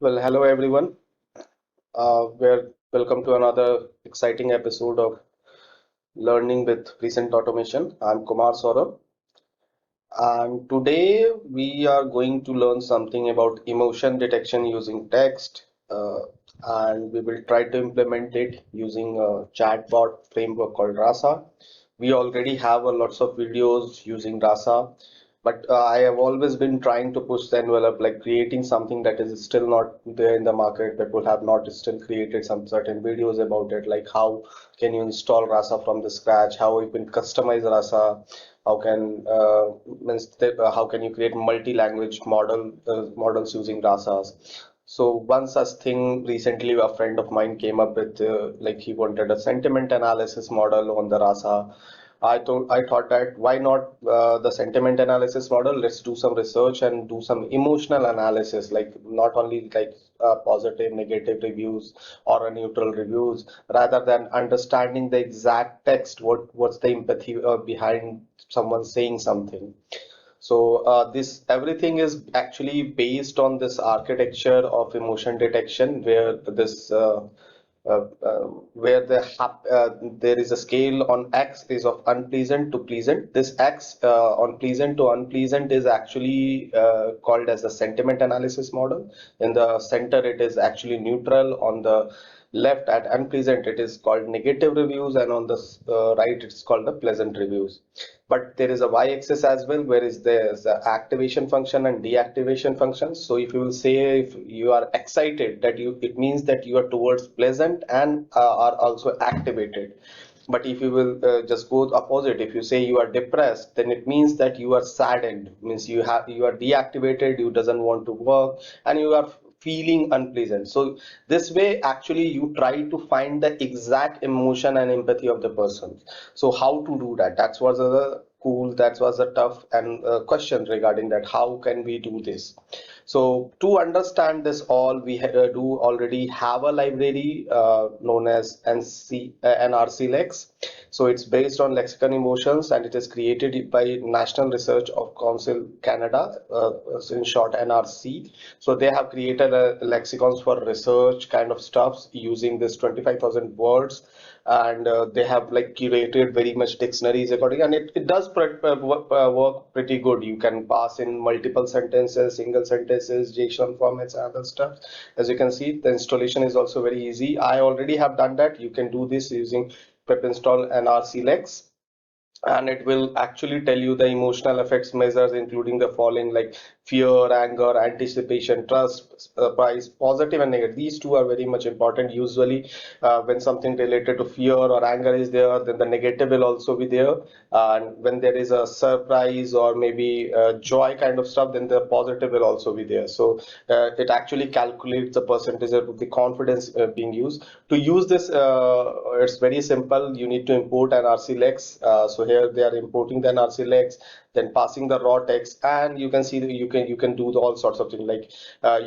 Well, hello everyone. Welcome to another exciting episode of Learning with Recent Automation. I'm Kumar Saurabh, and today we are going to learn something about emotion detection using text, and we will try to implement it using a chatbot framework called RASA. We already have a lots of videos using RASA, but I have always been trying to push the envelope, like creating something that is still not there in the market. People have not still created some certain videos about it, like how can you install RASA from the scratch, how you can customize RASA, how can how can you create multi-language models using RASAs. So one such thing recently, a friend of mine came up with like he wanted a sentiment analysis model on the RASA. I thought that why not the sentiment analysis model? Let's do some research and do some emotional analysis, like not only like positive, negative reviews or a neutral reviews, rather than understanding the exact text, what's the empathy behind someone saying something. So this everything is actually based on this architecture of emotion detection, where there is a scale on X is of unpleasant to pleasant. This X on pleasant to unpleasant is actually called as the sentiment analysis model. In the center, it is actually neutral. On the left at unpleasant, it is called negative reviews, and on the right, it's called the pleasant reviews. But there is a y-axis as well, where is there's the activation function and deactivation function. So if you will say if you are excited, that you it means that you are towards pleasant and are also activated. But if you will just go opposite, if you say you are depressed, then it means that you are saddened, means you are deactivated, you doesn't want to work, and you are feeling unpleasant. So this way, actually, you try to find the exact emotion and empathy of the person. So how to do that? That was a cool, that was a tough and question regarding that. How can we do this? So to understand this all, do already have a library known as NRCLex. So it's based on lexicon emotions, and it is created by National Research of Council Canada, in short NRC. So they have created a lexicons for research kind of stuffs using this 25,000 words, and they have like curated very much dictionaries according, and it does work pretty good. You can pass in multiple sentences, single sentences, JSON formats, and other stuff. As you can see, the installation is also very easy. I already have done that. You can do this using pip install NRCLex, and it will actually tell you the emotional effects measures, including the following, like fear, anger, anticipation, trust, surprise, positive and negative. These two are very much important. Usually when something related to fear or anger is there, then the negative will also be there, and when there is a surprise or maybe joy kind of stuff, then the positive will also be there. So it actually calculates the percentage of the confidence being used. To use this, it's very simple. You need to import an RCLex. So here they are importing the RCLex, then passing the raw text, and you can see that you can do all sorts of things, like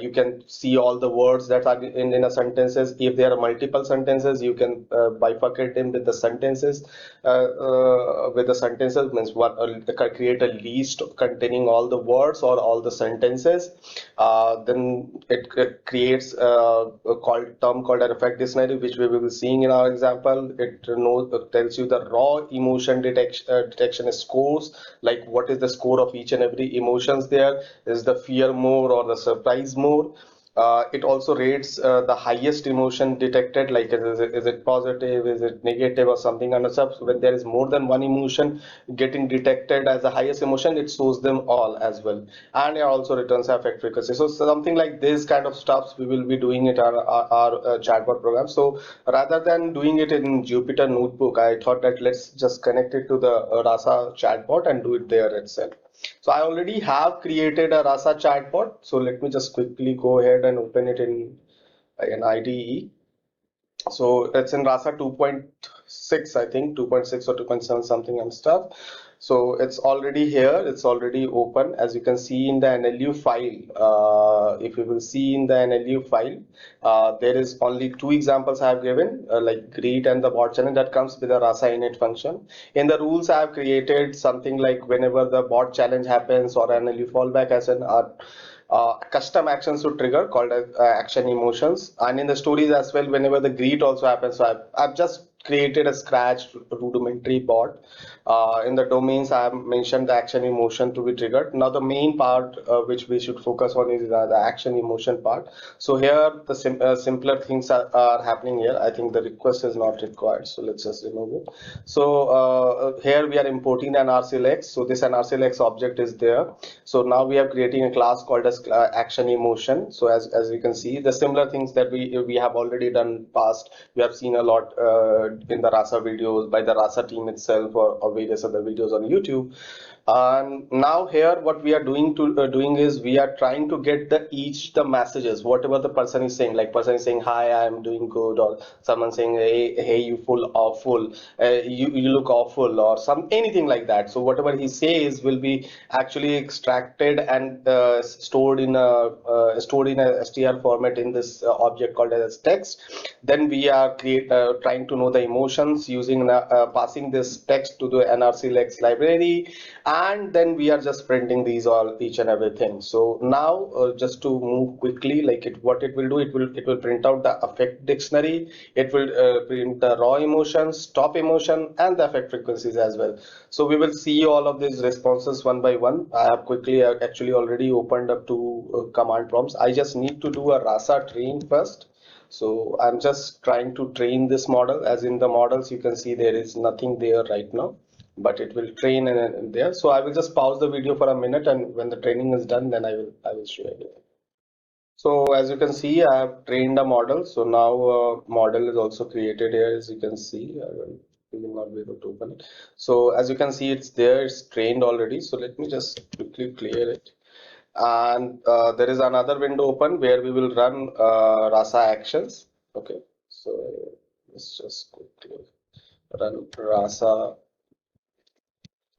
you can see all the words that are in a sentences. If there are multiple sentences, you can bifurcate them with the sentences. With the sentences means what, create a list containing all the words or all the sentences. Then it creates a term called an effect dictionary, which we will be seeing in our example. It tells you the raw emotion detection scores, like what is the score of each and every emotions there. Is the fear more or the surprise more? It also rates the highest emotion detected, like is it positive, is it negative, or something and stuff. So when there is more than one emotion getting detected as the highest emotion, it shows them all as well, and it also returns affect frequency. So something like this kind of stuffs we will be doing it our chatbot program. So rather than doing it in Jupyter Notebook, I thought that let's just connect it to the RASA chatbot and do it there itself. So I already have created a RASA chatbot. So let me just quickly go ahead and open it in an IDE. So it's in RASA 2.6, I think 2.6 or 2.7 something and stuff. So it's already here, it's already open. As you can see in the NLU file, if you will see in the NLU file, there is only two examples I have given, like greet and the bot challenge, that comes with a RASA init function. In the rules, I have created something like whenever the bot challenge happens or NLU fallback as an custom actions to trigger called as action emotions, and in the stories as well, whenever the greet also happens. So I've just created a scratch rudimentary bot. In the domains I have mentioned the action emotion to be triggered. Now the main part which we should focus on is the action emotion part. So here the simpler things are happening here. I think the request is not required, so let's just remove it. So here we are importing the NRCLex. So this NRCLex object is there. So now we are creating a class called as action emotion. So as you can see, the similar things that we have already done past, we have seen a lot in the RASA videos by the RASA team itself, or various other videos on YouTube. And now here what we are doing is we are trying to get the messages whatever the person is saying, like person is saying hi, I am doing good, or someone saying hey you full awful, you look awful, or some anything like that. So whatever he says will be actually extracted and stored in a str format in this object called as text. Then we are trying to know the emotions using passing this text to the NRCLex library, and then we are just printing these all each and everything. So now just to move quickly, like what it will do, it will print out the affect dictionary, it will print the raw emotions, top emotion, and the affect frequencies as well. So we will see all of these responses one by one. I have quickly actually already opened up to command prompts. I just need to do a RASA train first. So I'm just trying to train this model. As in the models you can see there is nothing there right now, but it will train in there. So I will just pause the video for a minute, and when the training is done, then I will show you. So as you can see, I have trained a model. So now model is also created here. As you can see, you will not be able to open it. So as you can see, it's there, it's trained already. So let me just quickly clear it. And there is another window open where we will run RASA actions. Okay, so let's just quickly run RASA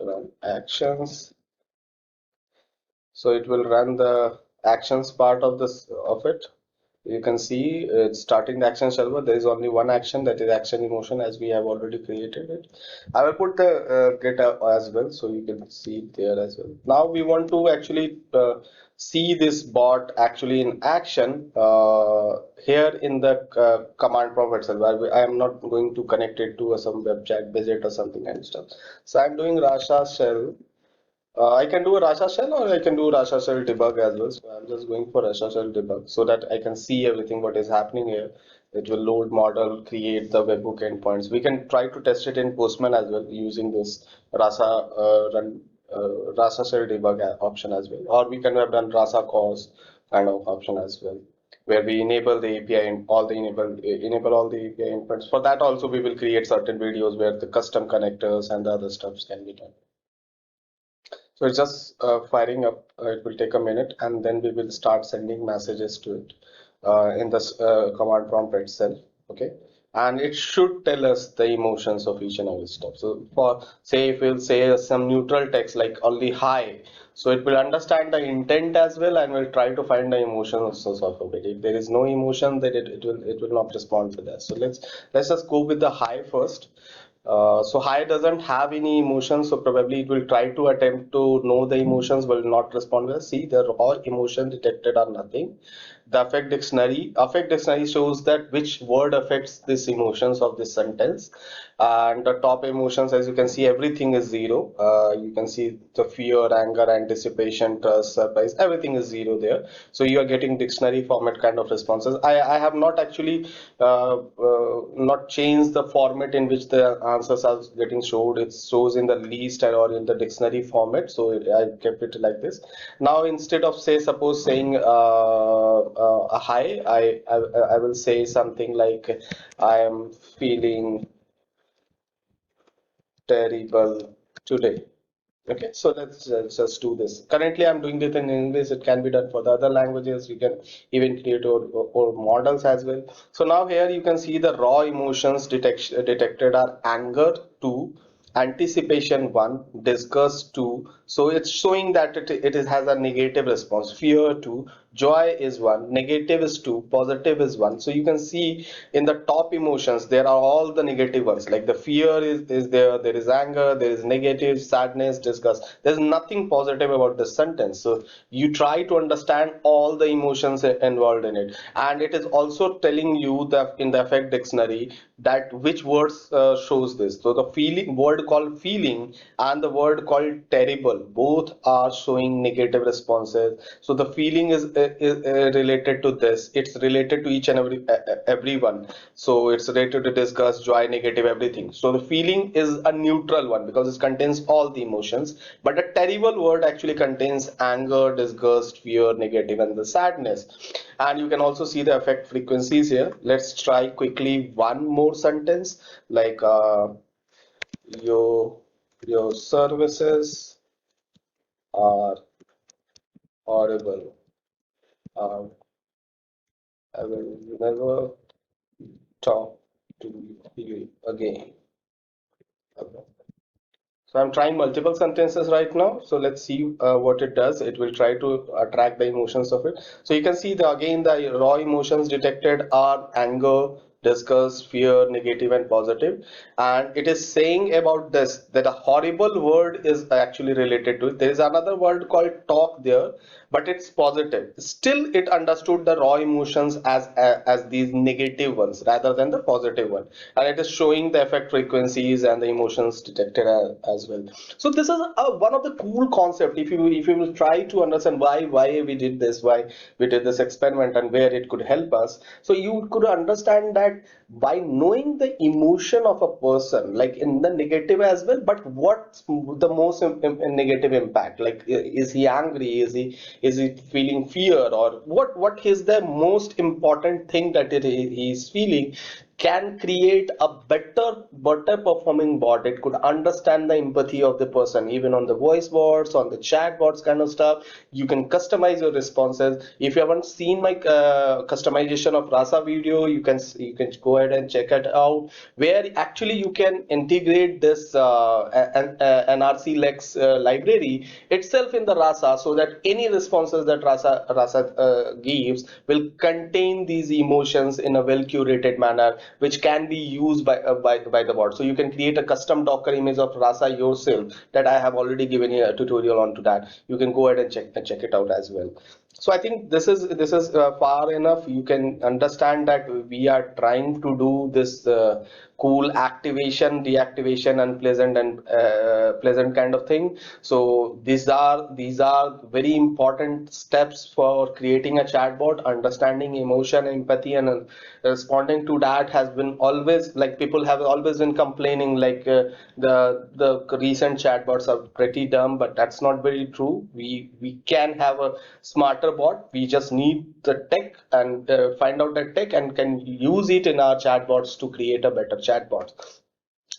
run actions. So it will run the actions part of this of it. You can see it's starting the action server. There is only one action, that is action emotion, as we have already created it. I will put the get as well, so you can see it there as well. Now we want to actually see this bot actually in action here in the command prompt itself. I am not going to connect it to some web chat visit or something and stuff. So I'm doing RASA shell. I can do a RASA shell, or I can do RASA shell debug as well. So I'm just going for RASA shell debug so that I can see everything what is happening here. It will load model, create the webhook endpoints. We can try to test it in Postman as well using this RASA RASA shell debug option as well. Or we can have done RASA cause kind of option as well, where we enable the API and all the enable all the API endpoints. For that also we will create certain videos where the custom connectors and the other stuffs can be done. So it's just firing up. It will take a minute, and then we will start sending messages to it in this command prompt itself. Okay, and it should tell us the emotions of each and every step. So for say if we'll say some neutral text like only hi, so it will understand the intent as well and will try to find the emotions of it. If there is no emotion, then it will not respond to that. So let's just go with the hi first. So high doesn't have any emotions, so probably it will try to attempt to know the emotions, will not respond well. See, the raw emotion detected are nothing. The affect dictionary shows that which word affects these emotions of this sentence. And the top emotions, as you can see, everything is zero. You can see the fear, anger, anticipation, trust, surprise, everything is zero there. So you are getting dictionary format kind of responses. I have not actually not changed the format in which the answers are getting showed. It shows in the list or in the dictionary format. So I kept it like this. Now instead of suppose saying a hi, I will say something like I am feeling terrible today. Okay, so let's just do this. Currently, I'm doing this in English. It can be done for the other languages. You can even create or models as well. So now here you can see the raw emotions detected are anger 2, anticipation 1, disgust 2. So it's showing that it has a negative response. Fear 2, joy is one, negative is two, positive is one. So you can see in the top emotions there are all the negative ones, like the fear is there, there is anger, there is negative, sadness, disgust. There's nothing positive about this sentence. So you try to understand all the emotions involved in it, and it is also telling you that in the affect dictionary that which words shows this. So the feeling word called feeling and the word called terrible both are showing negative responses. So the feeling is related to this, it's related to each and everyone. So it's related to disgust, joy, negative, everything. So the feeling is a neutral one because it contains all the emotions, but a terrible word actually contains anger, disgust, fear, negative, and the sadness. And you can also see the effect frequencies here. Let's try quickly one more sentence, like your your services are horrible. Um, I will never talk to you again. So I'm trying multiple sentences right now. So let's see what it does. It will try to attract the emotions of it. So you can see the again the raw emotions detected are anger, disgust, fear, negative, and positive. And it is saying about this that a horrible word is actually related to it. There is another word called talk there, but it's positive. Still, it understood the raw emotions as these negative ones rather than the positive one, and it is showing the effect frequencies and the emotions detected as well. So this is one of the cool concept. If you will try to understand why we did this, why we did this experiment, and where it could help us, so you could understand that by knowing the emotion of a person, like in the negative as well, but what's the most negative impact, like is he angry, is he feeling fear, or what is the most important thing that he is feeling, can create a better performing bot. It could understand the empathy of the person, even on the voice bots, on the chat bots kind of stuff. You can customize your responses. If you haven't seen my customization of RASA video, you can go ahead and check it out, where actually you can integrate this NRCLex library itself in the RASA, so that any responses that RASA gives will contain these emotions in a well curated manner, which can be used by the bot. So you can create a custom Docker image of RASA yourself, that I have already given you a tutorial onto that. You can go ahead and check it out as well. So I think this is far enough. You can understand that we are trying to do this cool activation, deactivation, unpleasant and pleasant kind of thing. So these are very important steps for creating a chatbot. Understanding emotion, empathy, and responding to that has been always, like, people have always been complaining like the recent chatbots are pretty dumb, but that's not very true. We can have a smarter bot. We just need the tech and find out that tech and can use it in our chatbots to create a better chatbot.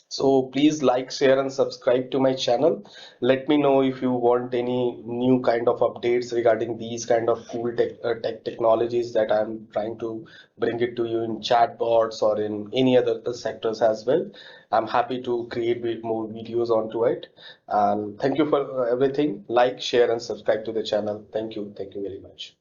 So please like, share, and subscribe to my channel. Let me know if you want any new kind of updates regarding these kind of cool tech technologies that I'm trying to bring it to you in chatbots or in any other sectors as well. I'm happy to create more videos onto it. And thank you for everything. Like, share, and subscribe to the channel. Thank you. Thank you very much.